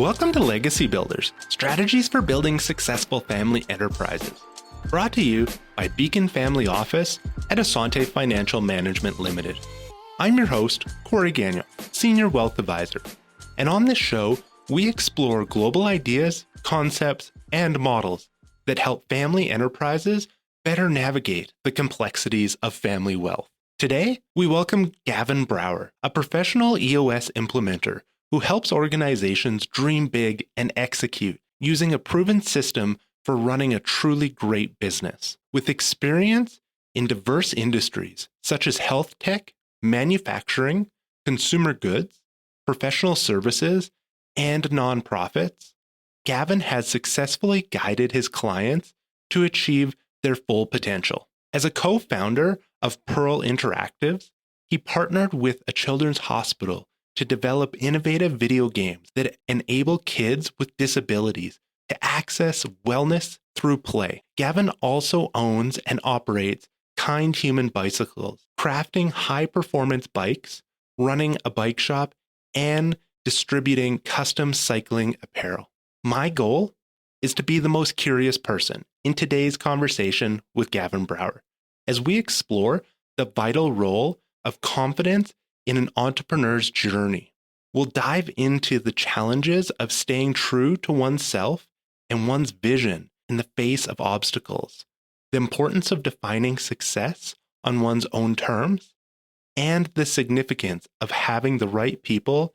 Welcome to Legacy Builders, Strategies for Building Successful Family Enterprises. Brought to you by Beacon Family Office at Asante Financial Management Limited. I'm your host, Corey Gagnon, Senior Wealth Advisor. And on this show, we explore global ideas, concepts, and models that help family enterprises better navigate the complexities of family wealth. Today, we welcome Gavin Brauer, a professional EOS implementer who helps organizations dream big and execute using a proven system for running a truly great business. With experience in diverse industries such as health tech, manufacturing, consumer goods, professional services, and nonprofits, Gavin has successfully guided his clients to achieve their full potential. As a co-founder of Pearl Interactives, he partnered with a children's hospital to develop innovative video games that enable kids with disabilities to access wellness through play. Gavin also owns and operates KindHuman Bicycles, crafting high-performance bikes, running a bike shop, and distributing custom cycling apparel. My goal is to be the most curious person in today's conversation with Gavin Brauer, as we explore the vital role of confidence in an entrepreneur's journey. We'll dive into the challenges of staying true to oneself and one's vision in the face of obstacles, the importance of defining success on one's own terms, and the significance of having the right people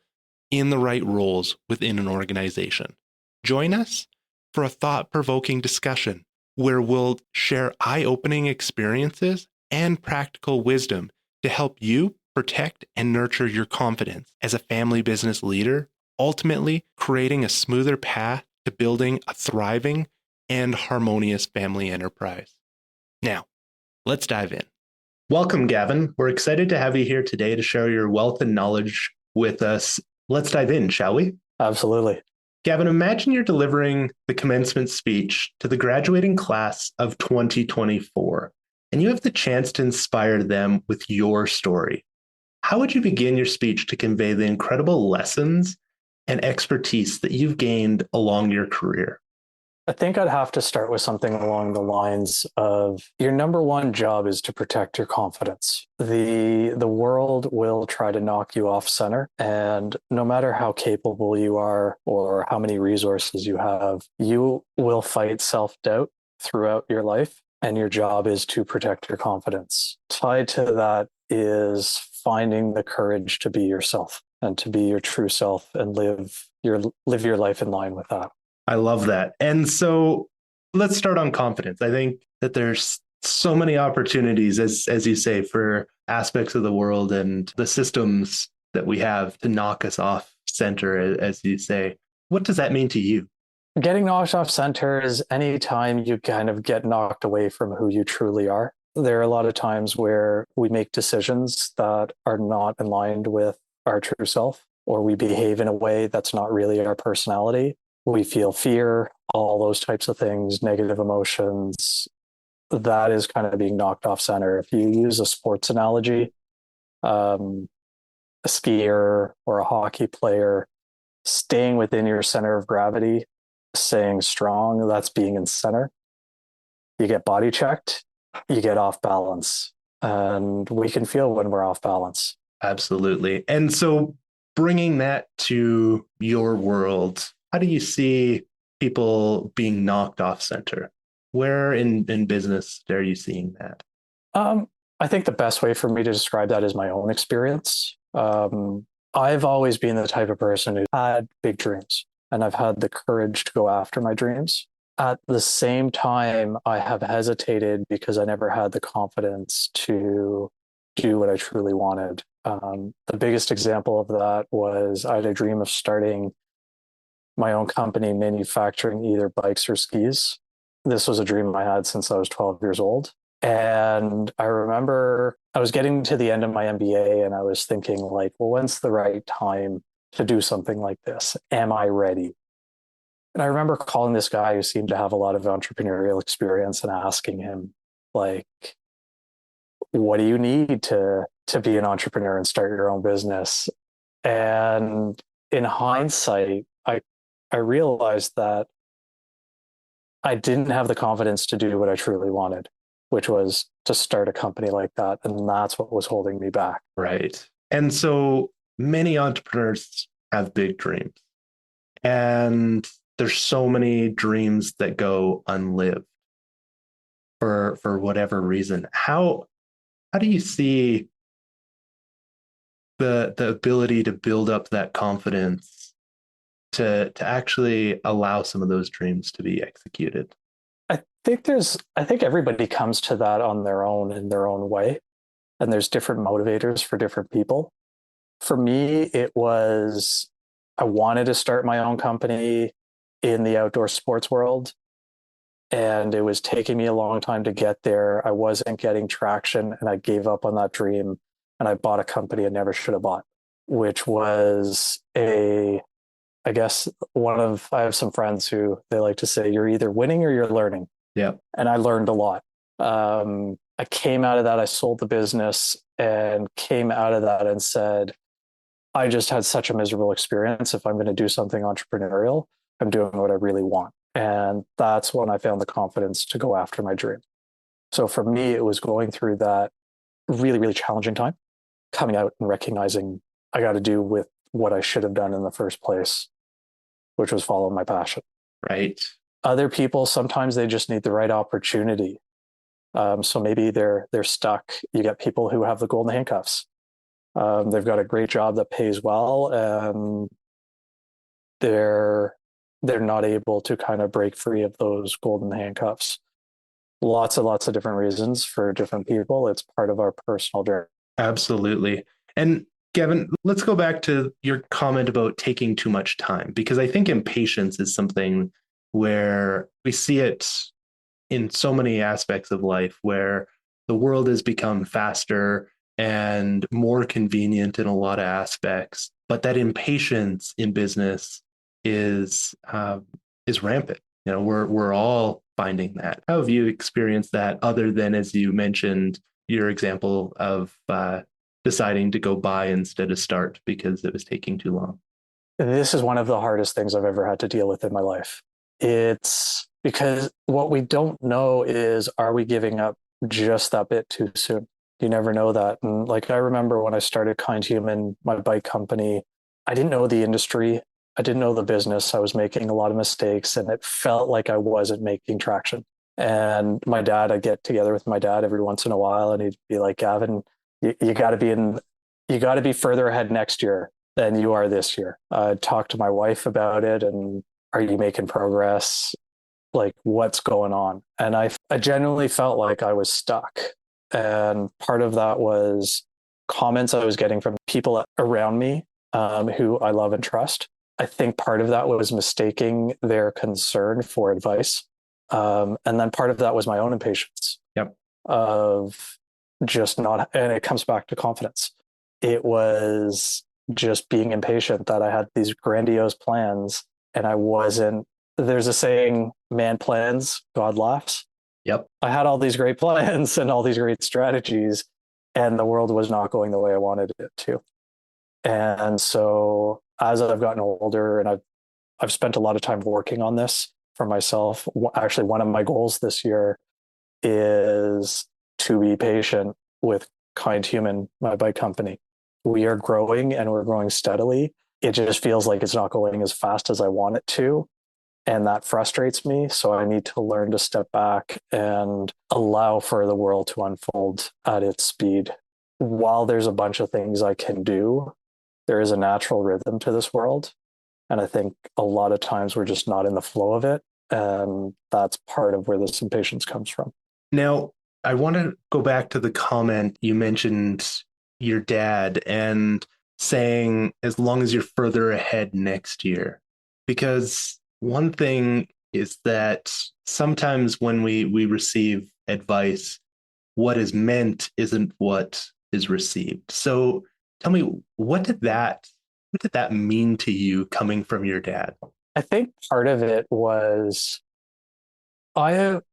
in the right roles within an organization. Join us for a thought-provoking discussion where we'll share eye-opening experiences and practical wisdom to help you protect and nurture your confidence as a family business leader, ultimately creating a smoother path to building a thriving and harmonious family enterprise. Now, let's dive in. Welcome, Gavin. We're excited to have you here today to share your wealth and knowledge with us. Let's dive in, shall we? Absolutely. Gavin, imagine you're delivering the commencement speech to the graduating class of 2024, and you have the chance to inspire them with your story. How would you begin your speech to convey the incredible lessons and expertise that you've gained along your career? I think I'd have to start with something along the lines of your number one job is to protect your confidence. The world will try to knock you off center, and no matter how capable you are or how many resources you have, you will fight self-doubt throughout your life, and your job is to protect your confidence. Tied to that is finding the courage to be yourself and to be your true self and live your life in line with that. I love that. And so let's start on confidence. I think that there's so many opportunities, as you say, for aspects of the world and the systems that we have to knock us off center, as you say. What does that mean to you? Getting knocked off center is any time you kind of get knocked away from who you truly are. There are a lot of times where we make decisions that are not aligned with our true self, or we behave in a way that's not really our personality. We feel fear, all those types of things, negative emotions. That is kind of being knocked off center. If you use a sports analogy, a skier or a hockey player, staying within your center of gravity, staying strong, that's being in center. You get body checked, you get off balance, and we can feel when we're off balance. Absolutely. And so bringing that to your world, how do you see people being knocked off center? Where in business are you seeing that? I think the best way for me to describe that is my own experience. I've always been the type of person who had big dreams, and I've had the courage to go after my dreams. At the same time, I have hesitated because I never had the confidence to do what I truly wanted. The biggest example of that was I had a dream of starting my own company manufacturing either bikes or skis. This was a dream I had since I was 12 years old. And I remember I was getting to the end of my MBA and I was thinking like, well, when's the right time to do something like this? Am I ready? And I remember calling this guy who seemed to have a lot of entrepreneurial experience and asking him, like, what do you need to be an entrepreneur and start your own business? And in hindsight, I I realized that I didn't have the confidence to do what I truly wanted, which was to start a company like that. And that's what was holding me back. Right. And so many entrepreneurs have big dreams, and there's so many dreams that go unlived for whatever reason. How do you see the ability to build up that confidence to actually allow some of those dreams to be executed? I think everybody comes to that on their own in their own way. And there's different motivators for different people. For me, it was I wanted to start my own company in the outdoor sports world. And it was taking me a long time to get there. I wasn't getting traction and I gave up on that dream and I bought a company I never should have bought, which was I guess I have some friends who they like to say, you're either winning or you're learning. Yeah. And I learned a lot. I came out of that, I sold the business and came out of that and said, I just had such a miserable experience. If I'm going to do something entrepreneurial, I'm doing what I really want. And that's when I found the confidence to go after my dream. So for me, it was going through that really, really challenging time, coming out and recognizing I got to do with what I should have done in the first place, which was follow my passion. Right. Other people, sometimes they just need the right opportunity. So maybe they're stuck. You get people who have the golden handcuffs. They've got a great job that pays well, and they're not able to kind of break free of those golden handcuffs. Lots of different reasons for different people. It's part of our personal journey. Absolutely. And Gavin, let's go back to your comment about taking too much time, because I think impatience is something where we see it in so many aspects of life, where the world has become faster and more convenient in a lot of aspects, but that impatience in business is rampant. You know, we're all finding that. How have you experienced that, other than, as you mentioned, your example of deciding to go buy instead of start because it was taking too long? This is one of the hardest things I've ever had to deal with in my life. It's because what we don't know is, are we giving up just that bit too soon? You never know that. And like, I remember when I started KindHuman, my bike company, I didn't know the industry. I didn't know the business. I was making a lot of mistakes and it felt like I wasn't making traction. And my dad, I'd get together with my dad every once in a while and he'd be like, Gavin, you got to be further ahead next year than you are this year. I'd talk to my wife about it and, are you making progress? Like, what's going on? And I genuinely felt like I was stuck. And part of that was comments I was getting from people around me who I love and trust. I think part of that was mistaking their concern for advice. And then part of that was my own impatience. Yep. Of just not, and it comes back to confidence. It was just being impatient that I had these grandiose plans and I wasn't. There's a saying, man plans, God laughs. Yep. I had all these great plans and all these great strategies, and the world was not going the way I wanted it to. And so as I've gotten older and I've spent a lot of time working on this for myself, actually one of my goals this year is to be patient with KindHuman, my bike company. We are growing and we're growing steadily. It just feels like it's not going as fast as I want it to. And that frustrates me. So I need to learn to step back and allow for the world to unfold at its speed. While there's a bunch of things I can do, there is a natural rhythm to this world. And I think a lot of times we're just not in the flow of it. And that's part of where this impatience comes from. Now, I want to go back to the comment you mentioned, your dad, and saying as long as you're further ahead next year. Because one thing is that sometimes when we receive advice, what is meant isn't what is received. So tell me, what did that mean to you coming from your dad? I think part of it was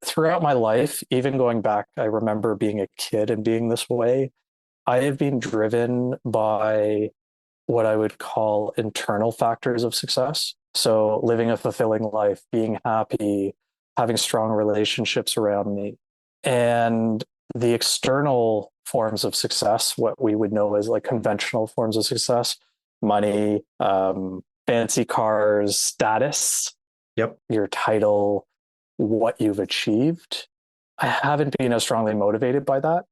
throughout my life, even going back, I remember being a kid and being this way. I have been driven by what I would call internal factors of success. So living a fulfilling life, being happy, having strong relationships around me. And the external forms of success, what we would know as like conventional forms of success, money, fancy cars, status, Yep. your title, what you've achieved. I haven't been as strongly motivated by that.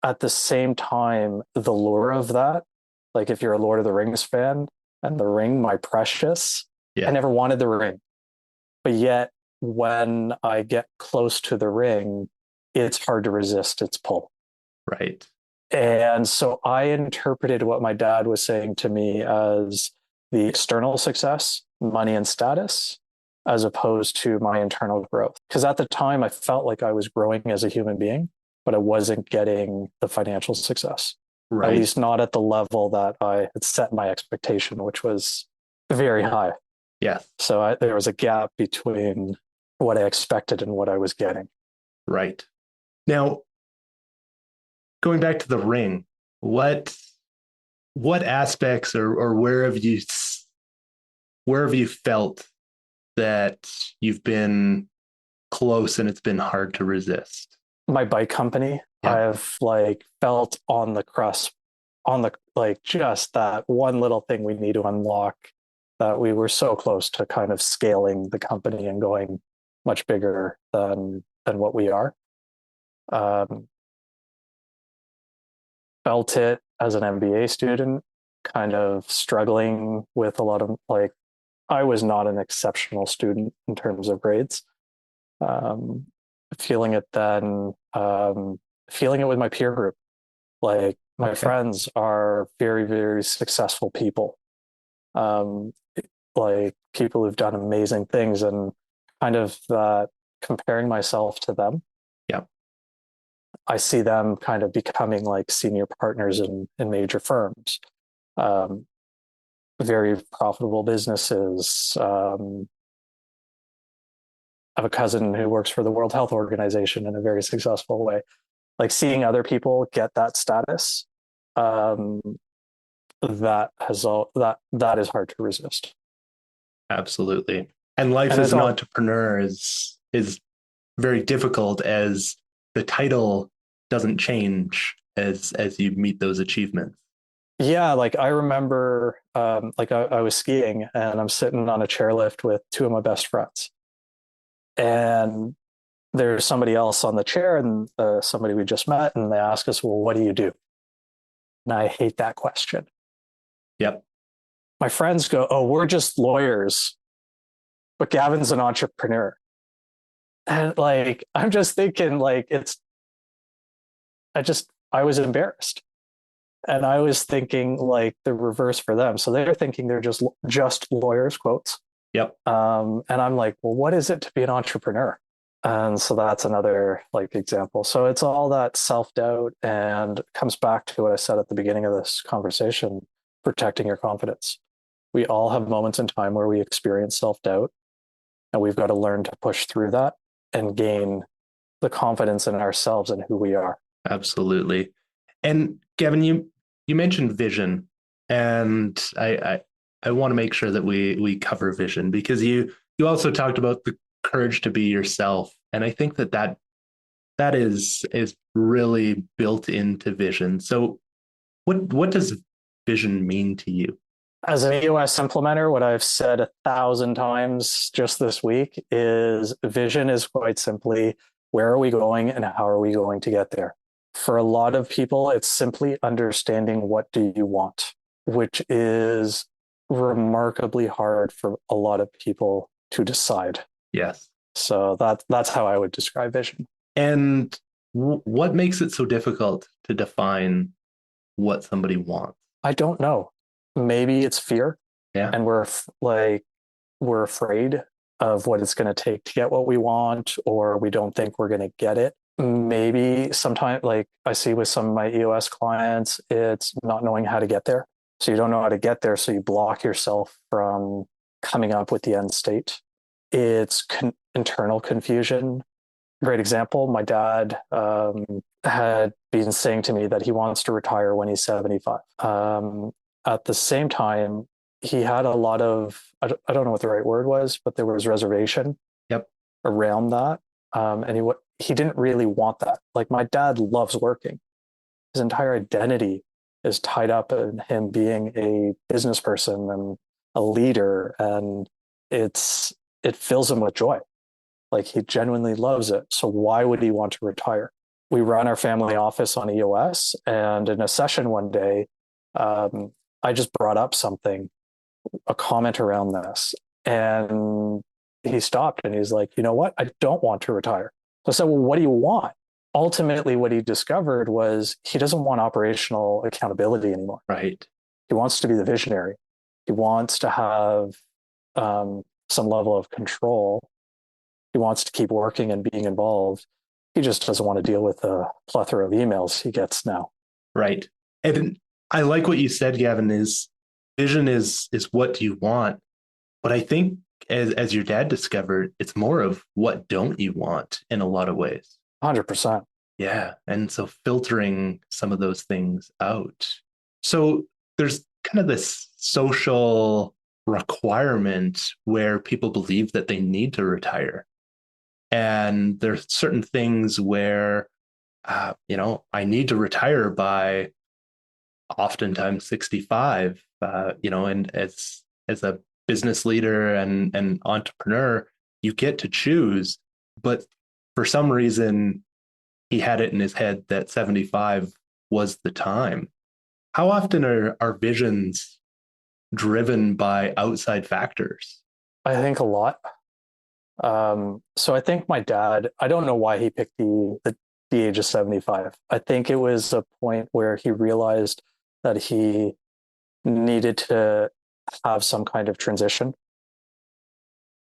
At the same time, the lure of that, like if you're a Lord of the Rings fan and the ring, my precious, I Yeah. never wanted the ring. But yet, when I get close to the ring, it's hard to resist its pull. Right. And so I interpreted what my dad was saying to me as the external success, money and status, as opposed to my internal growth. Because at the time, I felt like I was growing as a human being, but I wasn't getting the financial success, at Right. least not at the level that I had set my expectation, which was very high. Yeah. So there was a gap between what I expected and what I was getting. Right. Now, going back to the ring, what aspects or where have you felt that you've been close and it's been hard to resist? My bike company, Yeah. I've like felt on the crust, on the like just that one little thing we need to unlock, that we were so close to kind of scaling the company and going much bigger than what we are. Um, Felt it as an MBA student, kind of struggling with a lot of like, I was not an exceptional student in terms of grades. Um, Feeling it then, feeling it with my peer group. Like my Okay. friends are very, very successful people. Um, like people who've done amazing things, and kind of that comparing myself to them. Yeah. I see them kind of becoming like senior partners in major firms, um, very profitable businesses. I have a cousin who works for the World Health Organization in a very successful way. Like seeing other people get that status, um, that is hard to resist. Absolutely. And life And as it's an all, entrepreneur is very difficult as the title doesn't change as you meet those achievements. yeah, like I remember, like I was skiing and I'm sitting on a chairlift with two of my best friends, and there's somebody else on the chair, and somebody we just met, and they ask us, well, what do you do? And I hate that question. Yep. My friends go, oh, we're just lawyers, but Gavin's an entrepreneur. And like, I'm just thinking like, I was embarrassed. And I was thinking like the reverse for them. So they're thinking they're just lawyers, quotes. Yep. And I'm like, well, what is it to be an entrepreneur? And so that's another like example. So it's all that self-doubt, and comes back to what I said at the beginning of this conversation, protecting your confidence. We all have moments in time where we experience self-doubt, and we've got to learn to push through that and gain the confidence in ourselves and who we are. Absolutely. And Gavin, you mentioned vision, and I want to make sure that we cover vision, because you also talked about the courage to be yourself, and I think that is really built into vision. So what does vision mean to you? As an EOS implementer, what I've said 1,000 times just this week is vision is quite simply, where are we going and how are we going to get there? For a lot of people, it's simply understanding what do you want, which is remarkably hard for a lot of people to decide. Yes. So that's how I would describe vision. And what makes it so difficult to define what somebody wants? I don't know. Maybe it's fear, Yeah. and we're afraid of what it's going to take to get what we want, or we don't think we're going to get it. Maybe sometimes, like I see with some of my EOS clients, it's not knowing how to get there. So you don't know how to get there, so you block yourself from coming up with the end state. It's internal confusion. Great example. My dad had been saying to me that he wants to retire when he's 75. At the same time, he had a lot of, I don't know what the right word was, but there was reservation Yep. around that. And he didn't really want that. Like my dad loves working. His entire identity is tied up in him being a business person and a leader, and it fills him with joy. Like he genuinely loves it. So why would he want to retire? We run our family office on EOS, and in a session one day, I just brought up something, a comment around this, and he stopped and he's like, you know what? I don't want to retire. So I said, well, what do you want? Ultimately, what he discovered was he doesn't want operational accountability anymore. Right. He wants to be the visionary. He wants to have some level of control. He wants to keep working and being involved. He just doesn't want to deal with the plethora of emails he gets now. Right. And I like what you said, Gavin, is vision is what do you want? But I think as your dad discovered, it's more of what don't you want in a lot of ways. 100%. Yeah. And so filtering some of those things out. So there's kind of this social requirement where people believe that they need to retire. And there's certain things where, I need to retire by oftentimes 65, and as a business leader and entrepreneur, you get to choose. But for some reason, he had it in his head that 75 was the time. How often are our visions driven by outside factors? I think a lot. So I think my dad, I don't know why he picked the age of 75. I think it was a point where he realized that he needed to have some kind of transition.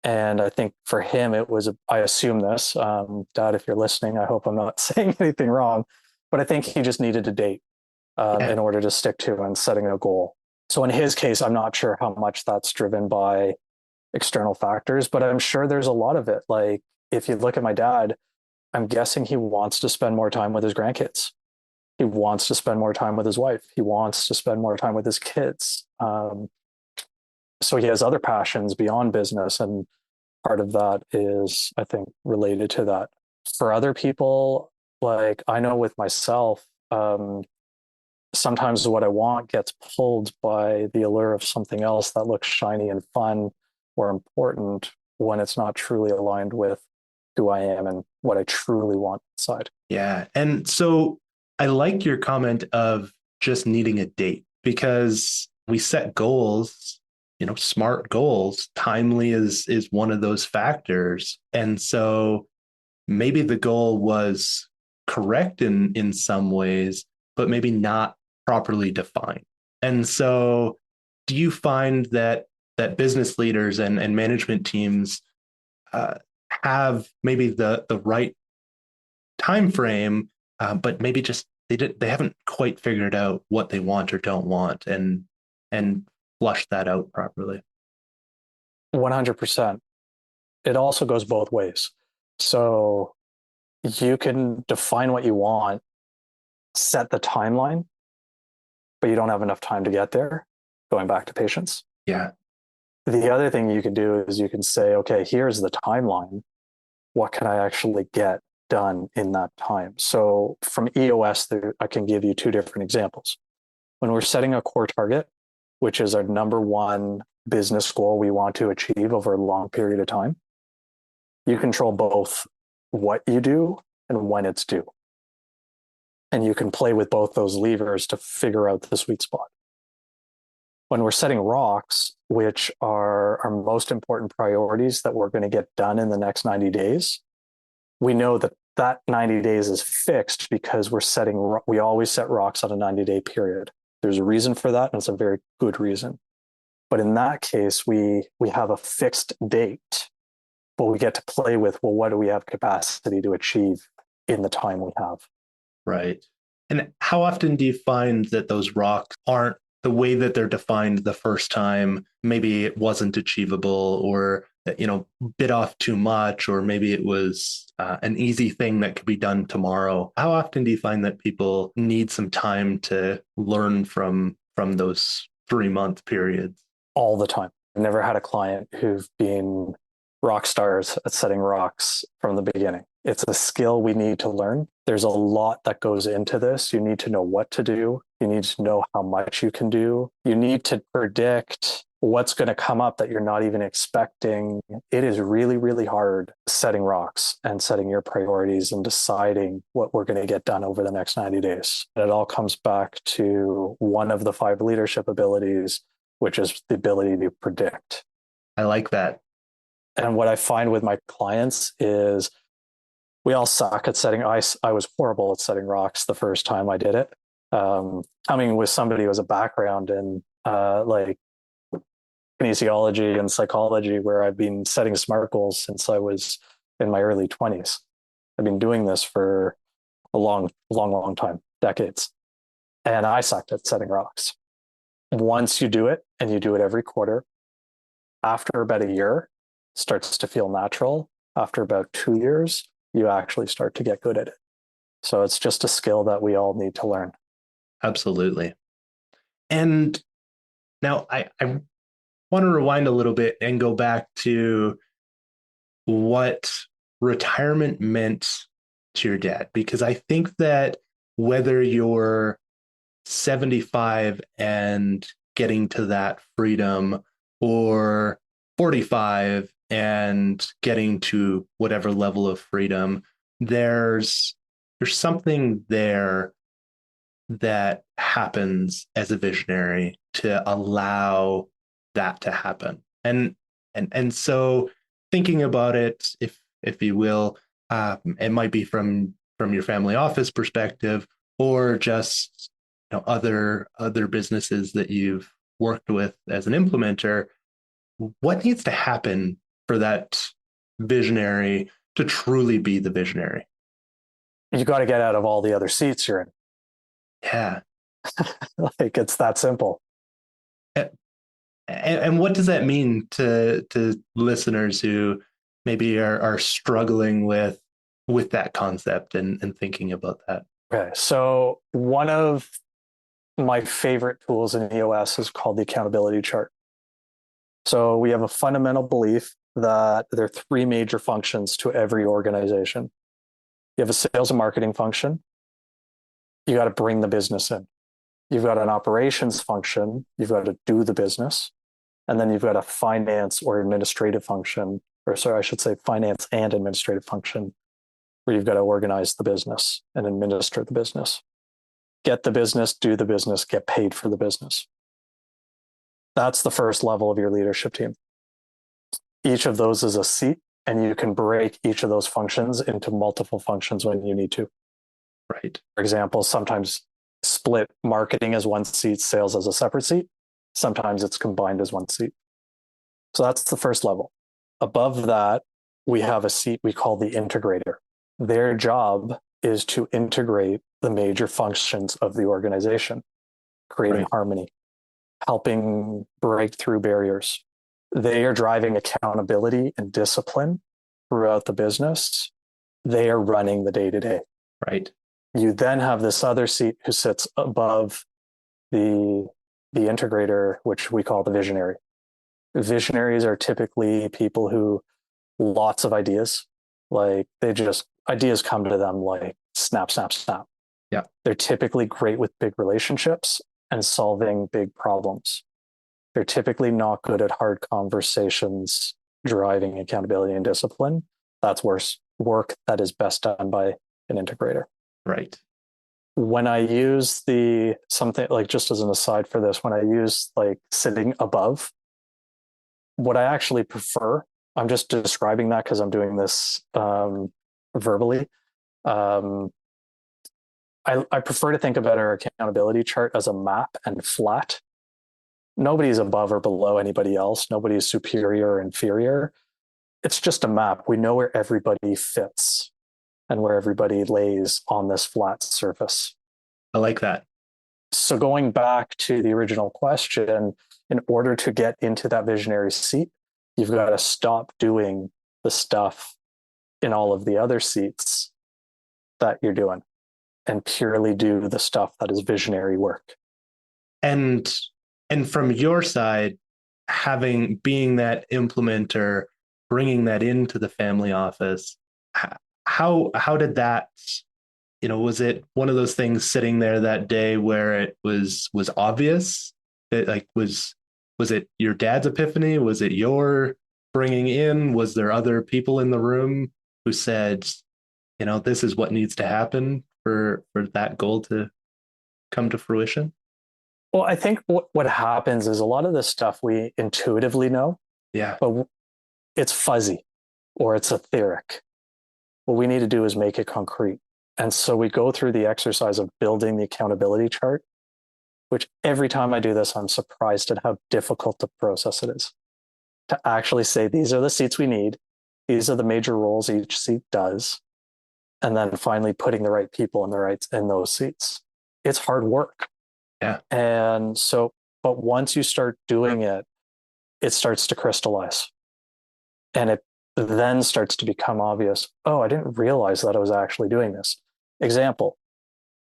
And I think for him, it was, I assume this, Dad, if you're listening, I hope I'm not saying anything wrong, but I think he just needed a date in order to stick to and setting a goal. So in his case, I'm not sure how much that's driven by external factors, but I'm sure there's a lot of it. Like if you look at my dad, I'm guessing he wants to spend more time with his grandkids. He wants to spend more time with his wife. He wants to spend more time with his kids. So he has other passions beyond business. And part of that is, I think, related to that. For other people, like I know with myself, sometimes what I want gets pulled by the allure of something else that looks shiny and fun or important when it's not truly aligned with who I am and what I truly want inside. Yeah. And so I like your comment of just needing a date because we set goals, smart goals. Timely is one of those factors. And so maybe the goal was correct in some ways, but maybe not properly defined. And so do you find that business leaders and management teams have maybe the right time frame, but maybe just they haven't quite figured out what they want or don't want and flush that out properly? 100%. It also goes both ways. So you can define what you want, set the timeline, but you don't have enough time to get there, going back to patience. Yeah. The other thing you can do is you can say, okay, here's the timeline. What can I actually get done in that time? So from EOS, I can give you two different examples. When we're setting a core target, which is our number one business goal we want to achieve over a long period of time, you control both what you do and when it's due. And you can play with both those levers to figure out the sweet spot. When we're setting rocks, which are our most important priorities that we're going to get done in the next 90 days, we know that 90 days is fixed because we always set rocks on a 90-day period. There's a reason for that, and it's a very good reason. But in that case, we have a fixed date, but we get to play with, well, what do we have capacity to achieve in the time we have? Right. And how often do you find that those rocks aren't the way that they're defined the first time? Maybe it wasn't achievable, or bit off too much, or maybe it was an easy thing that could be done tomorrow. How often do you find that people need some time to learn from those 3-month periods? all the time. I've never had a client who've been rock stars at setting rocks from the beginning. It's a skill we need to learn. There's a lot that goes into this. You need to know what to do. You need to know how much you can do. You need to predict what's going to come up that you're not even expecting. It is really, really hard setting rocks and setting your priorities and deciding what we're going to get done over the next 90 days. And it all comes back to one of the 5 leadership abilities, which is the ability to predict. I like that. And what I find with my clients is we all suck at setting ice. I was horrible at setting rocks the first time I did it. Coming with somebody who has a background in like kinesiology and psychology, where I've been setting SMART goals since I was in my early 20s. I've been doing this for a long time, decades. And I sucked at setting rocks. Once you do it, and you do it every quarter, after about a year, it starts to feel natural. After about 2 years, you actually start to get good at it. So it's just a skill that we all need to learn. Absolutely. And now I want to rewind a little bit and go back to what retirement meant to your dad, because I think that whether you're 75 and getting to that freedom, or 45 and getting to whatever level of freedom, there's something there that happens as a visionary to allow that to happen. And so thinking about it, if you will, it might be from your family office perspective, or just other businesses that you've worked with as an implementer. What needs to happen for that visionary to truly be the visionary? You got to get out of all the other seats you're in. Yeah. Like, it's that simple. And what does that mean to listeners who maybe are struggling with that concept and thinking about that? Okay. So one of my favorite tools in EOS is called the accountability chart. So we have a fundamental belief that there are 3 major functions to every organization. You have a sales and marketing function. You got to bring the business in. You've got an operations function. You've got to do the business. And then you've got a finance or administrative function, or sorry, I should say finance and administrative function, where you've got to organize the business and administer the business. Get the business, do the business, get paid for the business. That's the first level of your leadership team. Each of those is a seat, and you can break each of those functions into multiple functions when you need to. Right. For example, sometimes split marketing as one seat, sales as a separate seat. Sometimes it's combined as one seat. So that's the first level. Above that, we have a seat we call the integrator. Their job is to integrate the major functions of the organization, creating harmony, helping break through barriers. They are driving accountability and discipline throughout the business. They are running the day-to-day. Right. You then have this other seat who sits above the integrator, which we call the visionary. Visionaries are typically people who lots of ideas, like ideas come to them like snap, snap, snap. Yeah. They're typically great with big relationships and solving big problems. They're typically not good at hard conversations, driving accountability and discipline. That's work that is best done by an integrator. Right. When I use something like, just as an aside for this, when I use like sitting above, what I actually prefer, I'm just describing that because I'm doing this verbally. I prefer to think about our accountability chart as a map and flat. Nobody's above or below anybody else. Nobody is superior or inferior. It's just a map. We know where everybody fits and where everybody lays on this flat surface. I like that. So going back to the original question, in order to get into that visionary seat, you've got to stop doing the stuff in all of the other seats that you're doing and purely do the stuff that is visionary work. And And from your side, being that implementer, bringing that into the family office, how did that, was it one of those things sitting there that day where it was obvious that like was it your dad's epiphany? Was it your bringing in? Was there other people in the room who said, this is what needs to happen for that goal to come to fruition? Well, I think what happens is a lot of this stuff we intuitively know, Yeah. but it's fuzzy or it's etheric. What we need to do is make it concrete. And so we go through the exercise of building the accountability chart, which every time I do this, I'm surprised at how difficult the process it is to actually say, these are the seats we need. These are the major roles each seat does. And then finally putting the right people in those seats. It's hard work. Yeah. And so, but once you start doing it, it starts to crystallize. And it then starts to become obvious. Oh, I didn't realize that I was actually doing this. Example,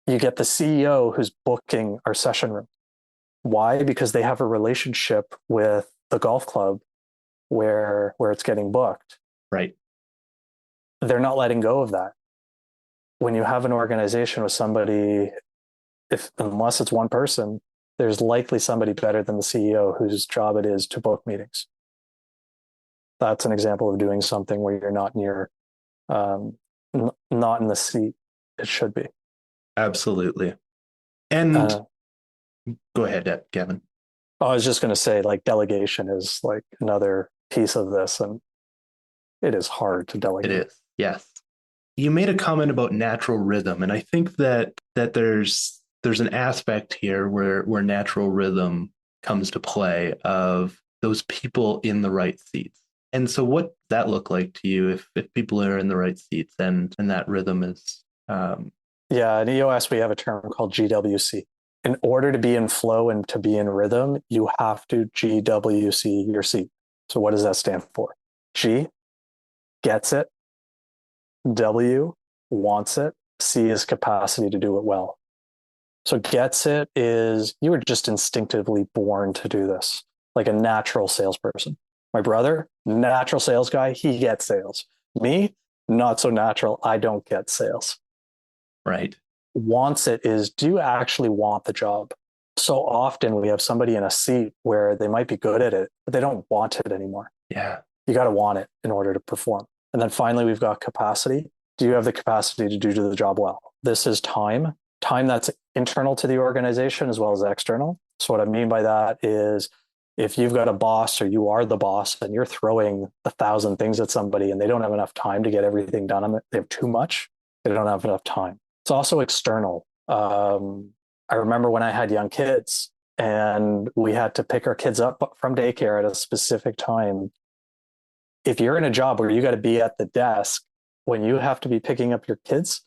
you get the CEO who's booking our session room. Why? Because they have a relationship with the golf club where it's getting booked. Right. They're not letting go of that. When you have an organization with somebody, unless it's one person, there's likely somebody better than the CEO whose job it is to book meetings. That's an example of doing something where you're not near, not in the seat it should be. Absolutely. And go ahead, Gavin. I was just going to say, like, delegation is like another piece of this, and it is hard to delegate. It is, yes. You made a comment about natural rhythm, and I think that there's an aspect here where natural rhythm comes to play of those people in the right seats. And so what does that look like to you if people are in the right seats and that rhythm is Yeah, in EOS we have a term called GWC. In order to be in flow and to be in rhythm, you have to GWC your seat. So what does that stand for? G, gets it. W, wants it. C is capacity to do it well. So gets it is you were just instinctively born to do this, like a natural salesperson. My brother, natural sales guy, he gets sales. Me, not so natural. I don't get sales. right. Wants it is, do you actually want the job? So often we have somebody in a seat where they might be good at it, but they don't want it anymore. Yeah. You got to want it in order to perform. And then finally, we've got capacity. Do you have the capacity to do the job well? This is time that's internal to the organization as well as external. So what I mean by that is if you've got a boss or you are the boss and you're throwing 1,000 things at somebody and they don't have enough time to get everything done on it, they have too much, they don't have enough time. It's also external. I remember when I had young kids and we had to pick our kids up from daycare at a specific time. If you're in a job where you got to be at the desk when you have to be picking up your kids,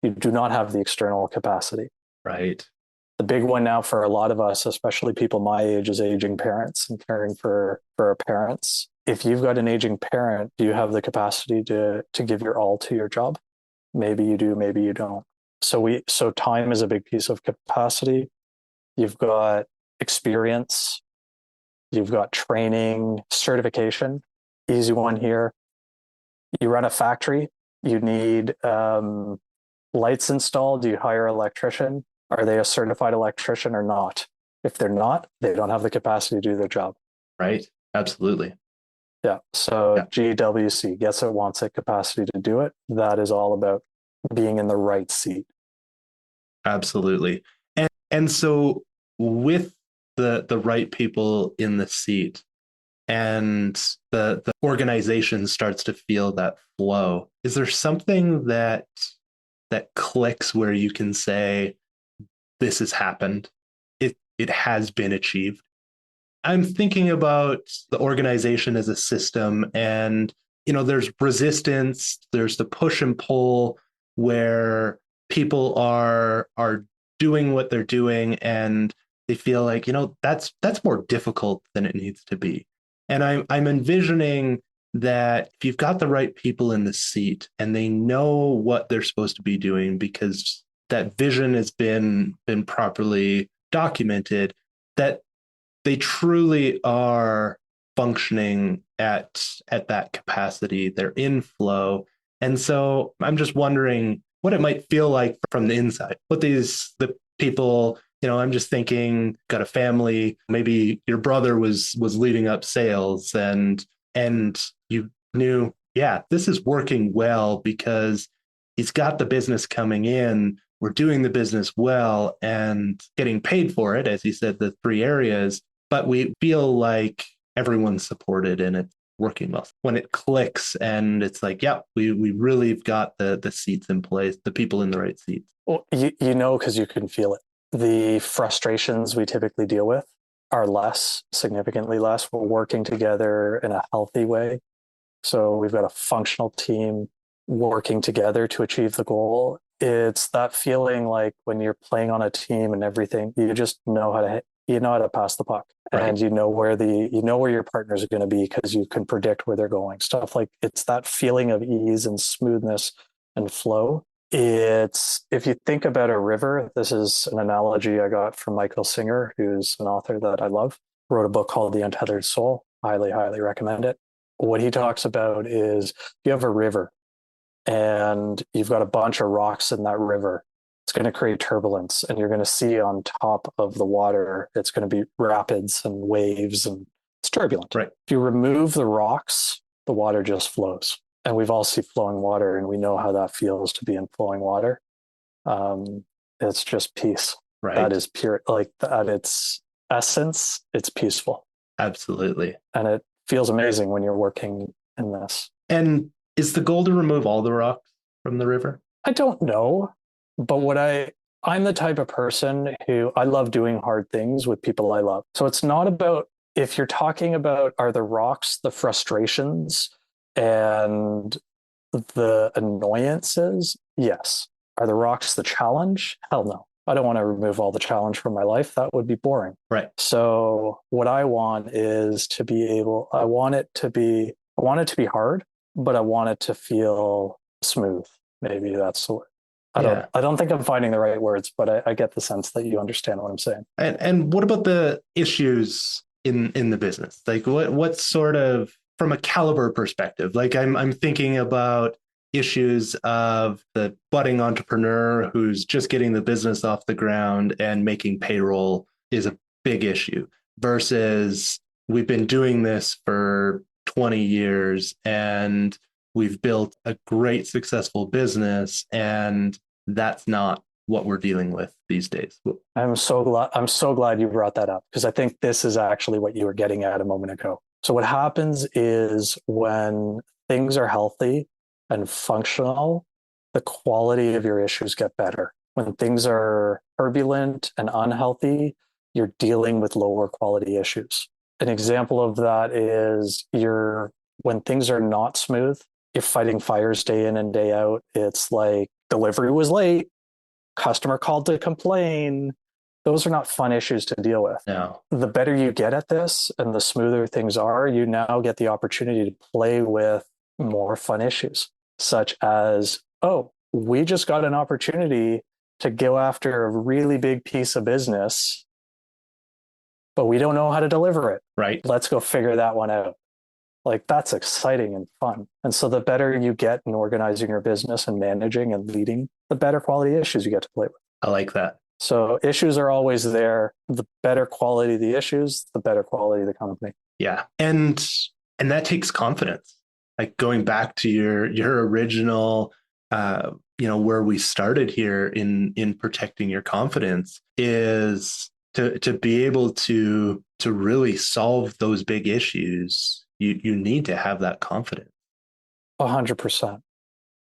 you do not have the external capacity. Right. The big one now for a lot of us, especially people my age, is aging parents and caring for our parents. If you've got an aging parent, do you have the capacity to give your all to your job? Maybe you do, maybe you don't. So time is a big piece of capacity. You've got experience, you've got training, certification. Easy one here. You run a factory, you need lights installed, you hire an electrician. Are they a certified electrician or not? If they're not, they don't have the capacity to do their job. Right. Absolutely. Yeah. So GWC, gets it, wants it, capacity to do it. That is all about being in the right seat. Absolutely. And so with the right people in the seat and the organization starts to feel that flow, is there something that clicks where you can say, this has happened, it has been achieved? I'm thinking about the organization as a system, and there's resistance, there's the push and pull where people are doing what they're doing and they feel like that's more difficult than it needs to be. And I'm envisioning that if you've got the right people in the seat and they know what they're supposed to be doing because that vision has been properly documented, that they truly are functioning at that capacity. They're in flow. And so I'm just wondering what it might feel like from the inside. What the people, I'm just thinking, got a family, maybe your brother was leading up sales, and you knew, yeah, this is working well because he's got the business coming in. We're doing the business well and getting paid for it, as you said, the three areas, but we feel like everyone's supported and it's working well. When it clicks and it's like, yeah, we really have got the seats in place, the people in the right seats. Well, because you can feel it. The frustrations we typically deal with are significantly less. We're working together in a healthy way. So we've got a functional team working together to achieve the goal. It's that feeling like when you're playing on a team and everything, you just know how to pass the puck, right. And you know where your partners are going to be because you can predict where they're going. Stuff like it's that feeling of ease and smoothness and flow. It's, if you think about a river, this is an analogy I got from Michael Singer, who's an author that I love, wrote a book called The Untethered Soul. Highly, highly recommend it. What he talks about is you have a river and you've got a bunch of rocks in that river. It's going to create turbulence, and you're going to see on top of the water, it's going to be rapids and waves, and it's turbulent. Right. If you remove the rocks, the water just flows. And we've all seen flowing water, and we know how that feels to be in flowing water. It's just peace. Right. That is pure, like at its essence, it's peaceful. Absolutely. And it feels amazing when you're working in this. And is the goal to remove all the rocks from the river? I don't know, but I'm the type of person who I love doing hard things with people I love. So it's not about, if you're talking about, are the rocks the frustrations and the annoyances? Yes. Are the rocks the challenge? Hell no. I don't want to remove all the challenge from my life. That would be boring. Right. So what I want is I want it to be hard, but I want it to feel smooth. Maybe that's the word. I don't think I'm finding the right words, but I get the sense that you understand what I'm saying. And what about the issues in the business? Like what sort of, from a caliber perspective, like I'm thinking about issues of the budding entrepreneur who's just getting the business off the ground and making payroll is a big issue versus we've been doing this for 20 years and we've built a great successful business, and that's not what we're dealing with these days. I'm so glad you brought that up, because I think this is actually what you were getting at a moment ago. So what happens is when things are healthy and functional, the quality of your issues get better. When things are turbulent and unhealthy, you're dealing with lower quality issues. An example of that is when things are not smooth, you're fighting fires day in and day out. It's like delivery was late, customer called to complain. Those are not fun issues to deal with. No. The better you get at this and the smoother things are, you now get the opportunity to play with more fun issues, such as, oh, we just got an opportunity to go after a really big piece of business, but we don't know how to deliver it. Right. Let's go figure that one out. Like, that's exciting and fun. And so the better you get in organizing your business and managing and leading, the better quality issues you get to play with. I like that. So issues are always there. The better quality the issues, the better quality of the company. Yeah. And that takes confidence. Like going back to your original, where we started here in protecting your confidence is to be able to really solve those big issues. You need to have that confidence. 100%.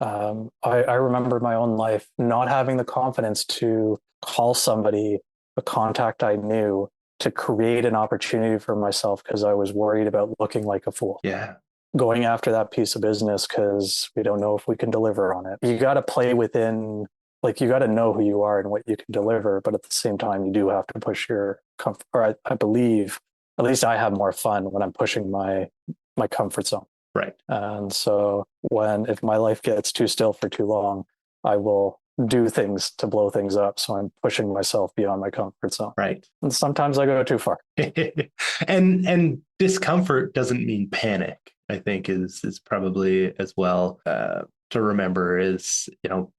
I remember my own life not having the confidence to call somebody, a contact I knew, to create an opportunity for myself because I was worried about looking like a fool. Yeah. Going after that piece of business because we don't know if we can deliver on it. You got to play within, like, you got to know who you are and what you can deliver, but at the same time, you do have to push your comfort. Or I believe, at least I have more fun when I'm pushing my comfort zone. Right. And so if my life gets too still for too long, I will do things to blow things up. So I'm pushing myself beyond my comfort zone. Right. And sometimes I go too far. And discomfort doesn't mean panic, I think is probably as well to remember is,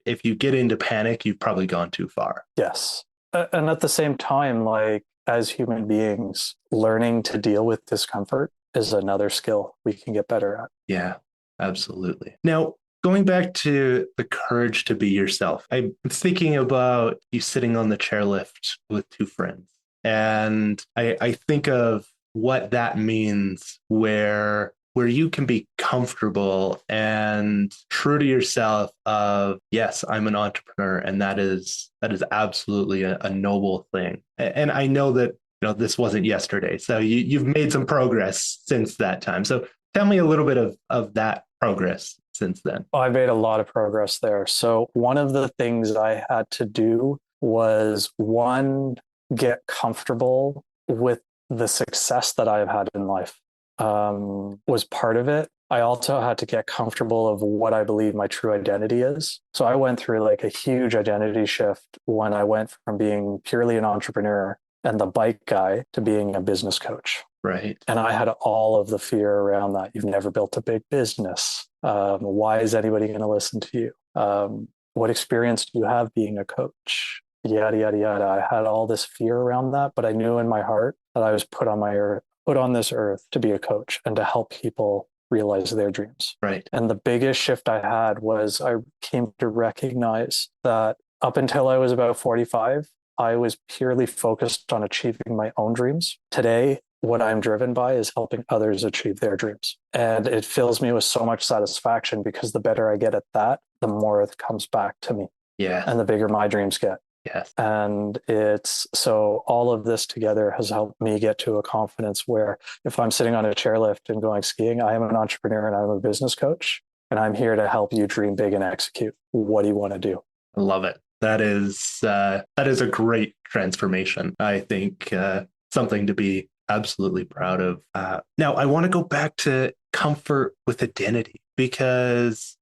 if you get into panic, you've probably gone too far. Yes. And at the same time, like as human beings, learning to deal with discomfort is another skill we can get better at. Yeah, absolutely. Now, going back to the courage to be yourself, I'm thinking about you sitting on the chairlift with two friends. And I think of what that means where you can be comfortable and true to yourself of, yes, I'm an entrepreneur, and that is absolutely a noble thing. And I know that this wasn't yesterday. So you've made some progress since that time. So tell me a little bit of that progress since then. I made a lot of progress there. So one of the things I had to do was one, get comfortable with the success that I've had in life. Was part of it. I also had to get comfortable of what I believe my true identity is. So I went through like a huge identity shift when I went from being purely an entrepreneur and the bike guy to being a business coach. Right. And I had all of the fear around that. You've never built a big business. Why is anybody going to listen to you? What experience do you have being a coach? Yada, yada, yada. I had all this fear around that, but I knew in my heart that I was put on this earth to be a coach and to help people realize their dreams. Right. And the biggest shift I had was I came to recognize that up until I was about 45, I was purely focused on achieving my own dreams. Today, what I'm driven by is helping others achieve their dreams. And it fills me with so much satisfaction because the better I get at that, the more it comes back to me. Yeah. And the bigger my dreams get. Yes. And it's so all of this together has helped me get to a confidence where if I'm sitting on a chairlift and going skiing, I am an entrepreneur and I'm a business coach, and I'm here to help you dream big and execute. What do you want to do? I love it. That is a great transformation. I think something to be absolutely proud of. Now, I want to go back to comfort with identity because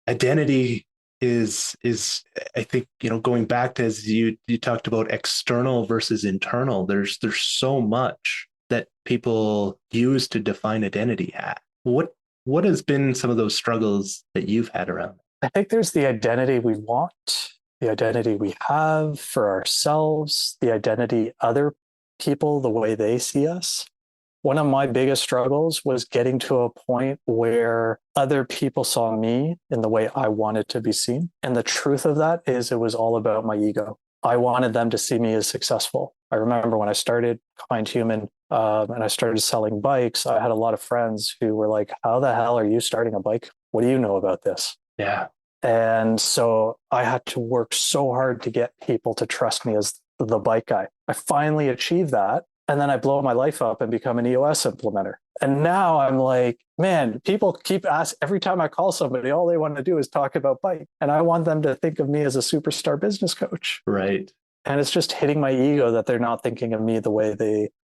identity is I think going back to, as you talked about, external versus internal. There's so much that people use to define identity at. What has been some of those struggles that you've had around that? I think there's the identity we want, the identity we have for ourselves, the identity other people, the way they see us. One of my biggest struggles was getting to a point where other people saw me in the way I wanted to be seen. And the truth of that is it was all about my ego. I wanted them to see me as successful. I remember when I started KindHuman and I started selling bikes, I had a lot of friends who were like, how the hell are you starting a bike? What do you know about this? Yeah. And so I had to work so hard to get people to trust me as the bike guy. I finally achieved that. And then I blow my life up and become an EOS implementer. And now I'm like, man, people keep asking every time I call somebody, all they want to do is talk about bike. And I want them to think of me as a superstar business coach. Right. And it's just hitting my ego that they're not thinking of me the way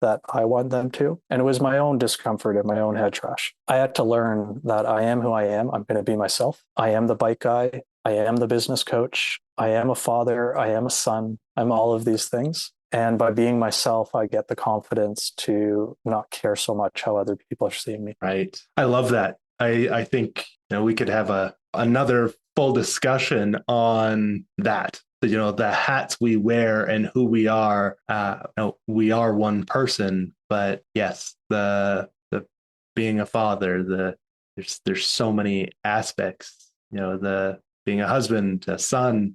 that I want them to. And it was my own discomfort and my own head trash. I had to learn that I am who I am. I'm going to be myself. I am the bike guy. I am the business coach. I am a father. I am a son. I'm all of these things. And by being myself, I get the confidence to not care so much how other people are seeing me. Right. I love that. I think we could have another full discussion on that. The hats we wear and who we are. We are one person, but yes, the being a father, there's so many aspects. The being a husband, a son.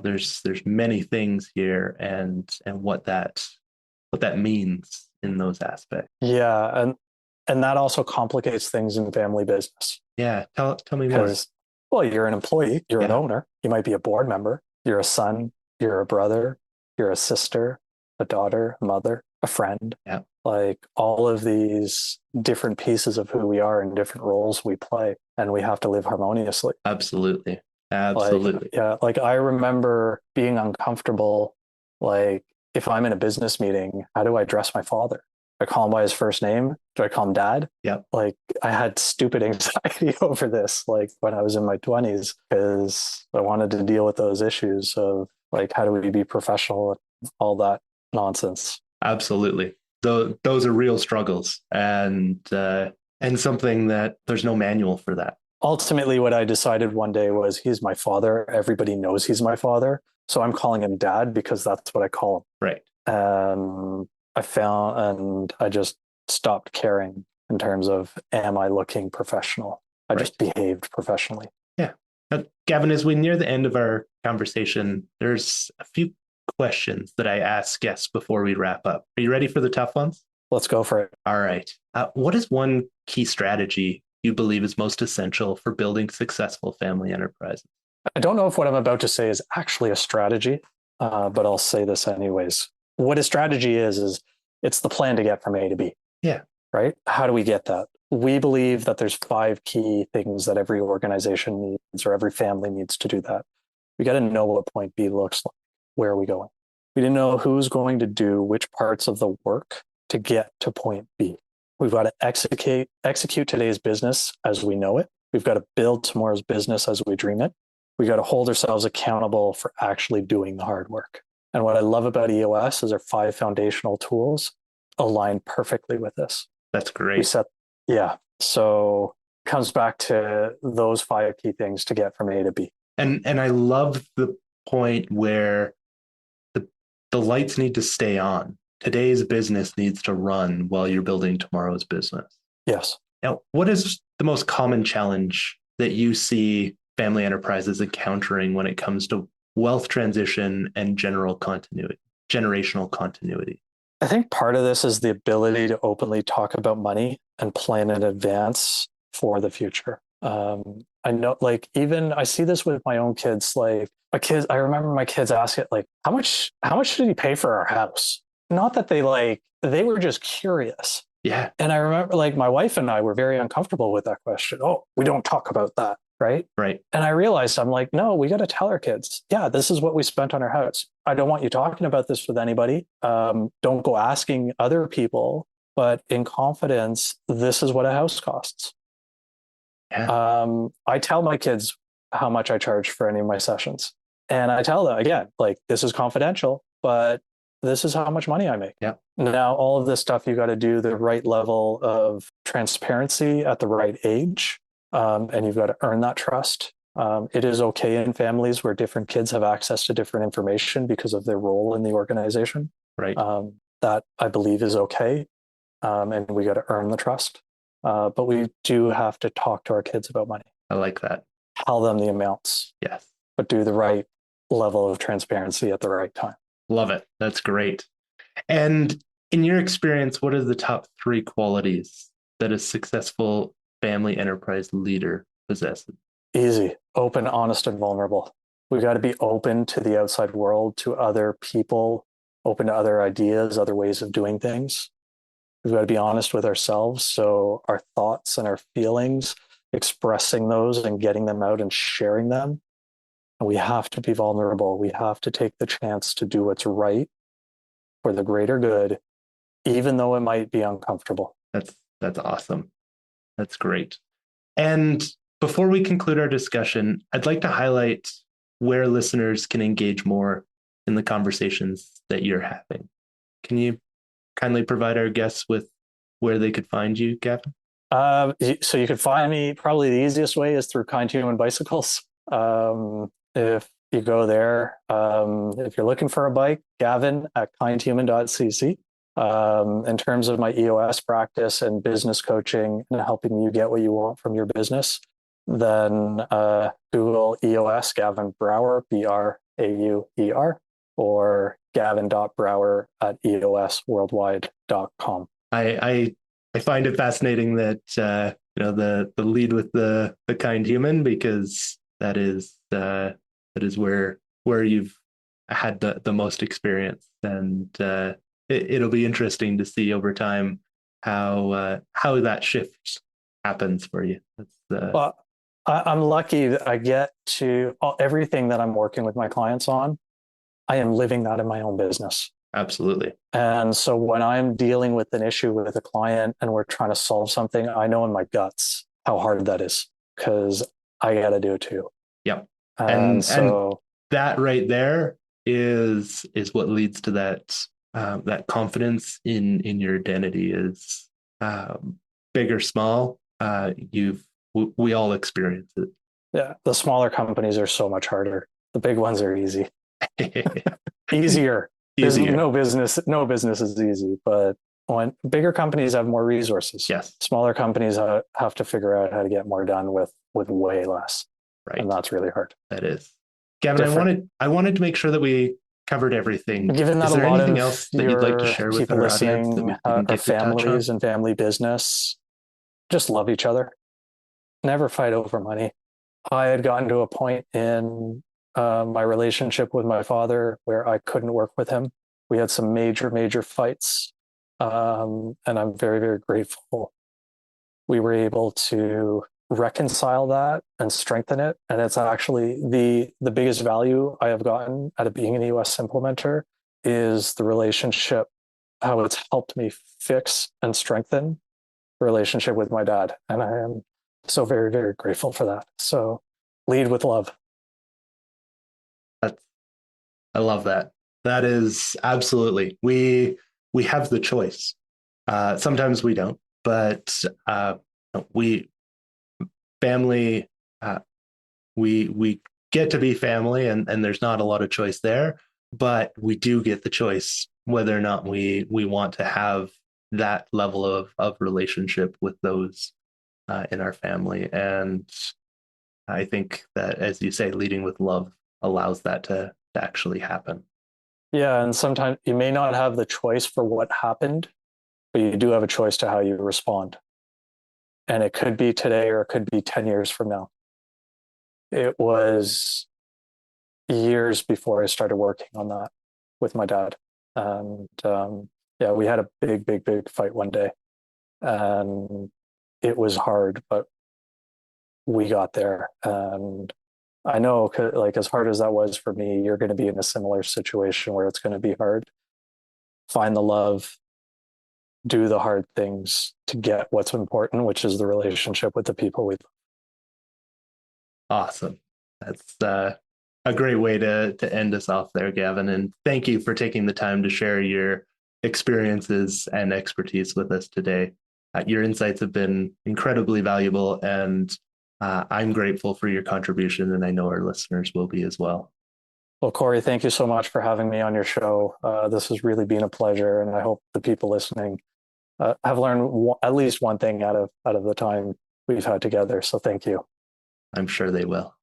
There's many things here, and what that means in those aspects. Yeah, and that also complicates things in family business. Yeah, tell me more. Well, you're an employee, you're an owner, you might be a board member, you're a son, you're a brother, you're a sister, a daughter, a mother, a friend. Yeah, like all of these different pieces of who we are and different roles we play, and we have to live harmoniously. Absolutely. Absolutely. Like I remember being uncomfortable. Like if I'm in a business meeting, how do I address my father? I call him by his first name? Do I call him dad? Yep. Like I had stupid anxiety over this, like when I was in my 20s, because I wanted to deal with those issues of like, how do we be professional and all that nonsense. Absolutely. Those are real struggles, and something that there's no manual for that. Ultimately, what I decided one day was he's my father. Everybody knows he's my father. So I'm calling him dad because that's what I call him. Right. And I just stopped caring in terms of, am I looking professional? I just behaved professionally. Yeah. Gavin, as we near the end of our conversation, there's a few questions that I ask guests before we wrap up. Are you ready for the tough ones? Let's go for it. All right. What is one key strategy you believe is most essential for building successful family enterprises? I don't know if what I'm about to say is actually a strategy, but I'll say this anyways. What a strategy is it's the plan to get from A to B. Yeah. Right? How do we get that? We believe that there's 5 key things that every organization needs or every family needs to do that. We got to know what point B looks like. Where are we going? We didn't know who's going to do which parts of the work to get to point B. We've got to execute today's business as we know it. We've got to build tomorrow's business as we dream it. We got to hold ourselves accountable for actually doing the hard work. And what I love about EOS is our 5 foundational tools align perfectly with this. That's great. So it comes back to those 5 key things to get from A to B. And I love the point where the lights need to stay on. Today's business needs to run while you're building tomorrow's business. Yes. Now, what is the most common challenge that you see family enterprises encountering when it comes to wealth transition and generational continuity? I think part of this is the ability to openly talk about money and plan in advance for the future. I know, like, even I see this with my own kids. Like, I remember my kids asking, like, how much did he pay for our house? Not that they were just curious. Yeah. And I remember, like, my wife and I were very uncomfortable with that question. Oh, we don't talk about that. Right. And I realized, I'm like, no, we got to tell our kids, yeah, this is what we spent on our house. I don't want you talking about this with anybody. Don't go asking other people, but in confidence, this is what a house costs. Yeah. I tell my kids how much I charge for any of my sessions. And I tell them, again, like, this is confidential, but this is how much money I make. Yeah. Now, all of this stuff, you got to do the right level of transparency at the right age. And you've got to earn that trust. It is okay in families where different kids have access to different information because of their role in the organization. Right. That I believe is okay. And we got to earn the trust. But we do have to talk to our kids about money. I like that. Tell them the amounts. Yes. But do the right level of transparency at the right time. Love it. That's great. And in your experience, what are the top 3 qualities that a successful family enterprise leader possesses? Easy, open, honest, and vulnerable. We got to be open to the outside world, to other people, open to other ideas, other ways of doing things. We've got to be honest with ourselves. So our thoughts and our feelings, expressing those and getting them out and sharing them. And we have to be vulnerable. We have to take the chance to do what's right for the greater good, even though it might be uncomfortable. That's awesome. That's great. And before we conclude our discussion, I'd like to highlight where listeners can engage more in the conversations that you're having. Can you kindly provide our guests with where they could find you, Gavin? So you could find me, probably the easiest way is through KindHuman Bicycles. If you go there, if you're looking for a bike, Gavin at kindhuman.cc. In terms of my EOS practice and business coaching and helping you get what you want from your business, then Google EOS Gavin Brauer, Brauer, or gavin.brauer at eosworldwide.com. I find it fascinating that the lead with the kind human, because that is where you've had the most experience, and it'll be interesting to see over time how that shift happens for you. Well, I'm lucky that I get to everything that I'm working with my clients on. I am living that in my own business. Absolutely. And so when I'm dealing with an issue with a client and we're trying to solve something, I know in my guts how hard that is because I got to do it too. Yep. And And so, that right there is what leads to that confidence in your identity is um, big or small. We all experience yeah, the smaller companies are so much harder. The big ones are easy, it. easier. There's Easier. no business is easy, but when bigger companies have more resources, Yes. smaller companies have to figure out how to get more done with way less. And Right. that's really hard. That is. Gavin, Different. I wanted to make sure that we covered everything. Given that Is a there lot anything of else that you'd like to your share with people our audience that listening we didn't are get to touch on? families and family business, just love each other. Never fight over money. I had gotten to a point in my relationship with my father where I couldn't work with him. We had some major fights. And I'm very, very grateful we were able to reconcile that and strengthen it. And it's actually the biggest value I have gotten out of being an EOS implementer is the relationship, how it's helped me fix and strengthen the relationship with my dad. And I am so very, very grateful for that. So lead with love. That's, I love that. That is absolutely. We have the choice. Sometimes we don't, but we family uh, we get to be family, and there's not a lot of choice there, but we do get the choice whether or not we want to have that level of relationship with those in our family. And I think that, as you say, leading with love allows that to actually happen. Yeah. And sometimes you may not have the choice for what happened, but you do have a choice to how you respond. And it could be today or it could be 10 years from now. It was years before I started working on that with my dad. And yeah, we had a big fight one day. And it was hard, but we got there. And I know, like, as hard as that was for me, you're going to be in a similar situation where it's going to be hard. Find the love, do the hard things to get what's important, which is the relationship with the people we love. Awesome. That's a great way to end us off there, Gavin. And thank you for taking the time to share your experiences and expertise with us today. Your insights have been incredibly valuable, and I'm grateful for your contribution, and I know our listeners will be as well. Well, Corey, thank you so much for having me on your show. This has really been a pleasure, and I hope the people listening have learned at least one thing out of the time we've had together. So thank you. I'm sure they will.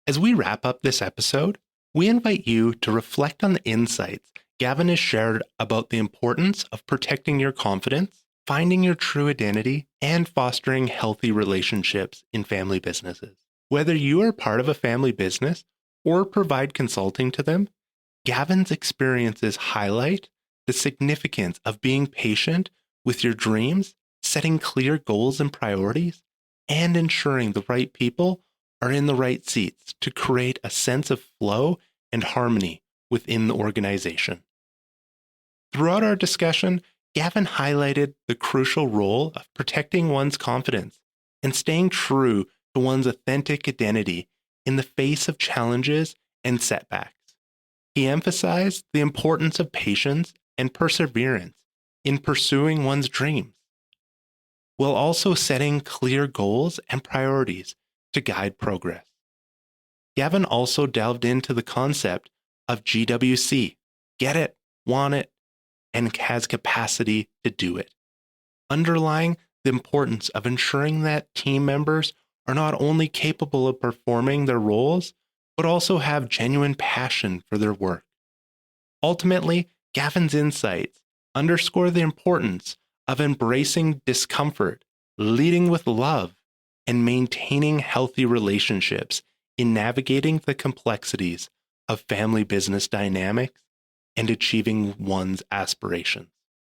As we wrap up this episode, we invite you to reflect on the insights Gavin has shared about the importance of protecting your confidence, finding your true identity, and fostering healthy relationships in family businesses. Whether you are part of a family business or provide consulting to them, Gavin's experiences highlight the significance of being patient with your dreams, setting clear goals and priorities, and ensuring the right people are in the right seats to create a sense of flow and harmony within the organization. Throughout our discussion, Gavin highlighted the crucial role of protecting one's confidence and staying true to one's authentic identity in the face of challenges and setbacks. He emphasized the importance of patience and perseverance in pursuing one's dreams, while also setting clear goals and priorities to guide progress. Gavin also delved into the concept of GWC, get it, want it, and has capacity to do it, underlying the importance of ensuring that team members are not only capable of performing their roles, but also have genuine passion for their work. Ultimately, Gavin's insights underscore the importance of embracing discomfort, leading with love, and maintaining healthy relationships in navigating the complexities of family business dynamics and achieving one's aspirations.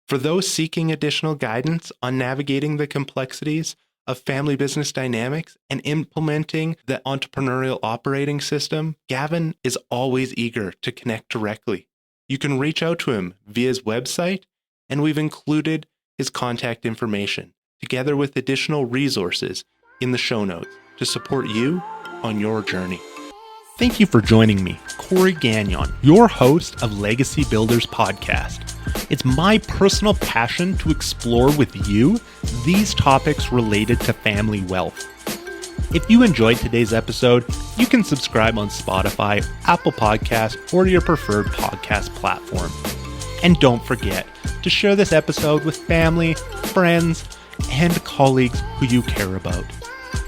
For those seeking additional guidance on navigating the complexities of family business dynamics and implementing the entrepreneurial operating system, Gavin is always eager to connect directly You can reach out to him via his website, and we've included his contact information together with additional resources in the show notes to support you on your journey. Thank you for joining me, Corey Gagnon, your host of Legacy Builders Podcast. It's my personal passion to explore with you these topics related to family wealth. If you enjoyed today's episode, you can subscribe on Spotify, Apple Podcasts, or your preferred podcast platform. And don't forget to share this episode with family, friends, and colleagues who you care about.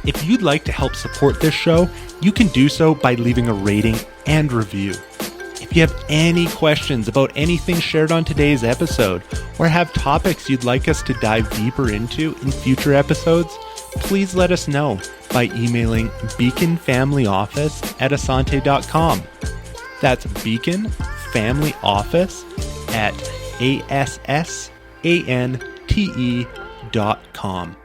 If you'd like to help support this show, you can do so by leaving a rating and review. If you have any questions about anything shared on today's episode, or have topics you'd like us to dive deeper into in future episodes, please let us know by emailing beaconfamilyoffice@asante.com. That's beaconfamilyoffice@assante.com.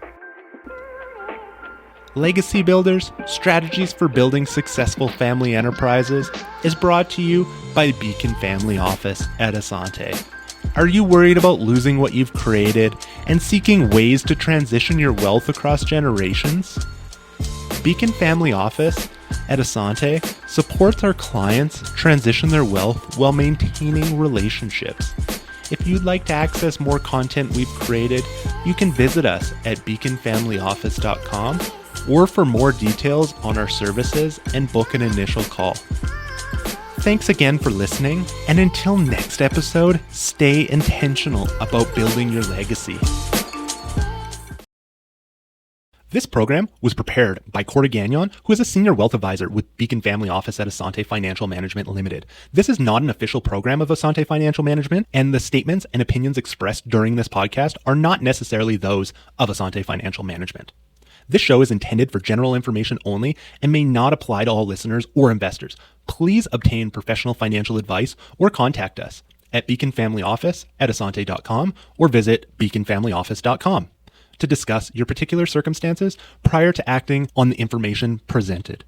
Legacy Builders, Strategies for Building Successful Family Enterprises is brought to you by Beacon Family Office at Asante. Are you worried about losing what you've created and seeking ways to transition your wealth across generations? Beacon Family Office at Asante supports our clients transition their wealth while maintaining relationships. If you'd like to access more content we've created, you can visit us at beaconfamilyoffice.com or for more details on our services and book an initial call. Thanks again for listening, and until next episode, stay intentional about building your legacy. This program was prepared by Corey Gagnon, who is a senior wealth advisor with Beacon Family Office at Asante Financial Management Limited. This is not an official program of Asante Financial Management, and the statements and opinions expressed during this podcast are not necessarily those of Asante Financial Management. This show is intended for general information only and may not apply to all listeners or investors. Please obtain professional financial advice or contact us at beaconfamilyoffice@asante.com or visit beaconfamilyoffice.com to discuss your particular circumstances prior to acting on the information presented.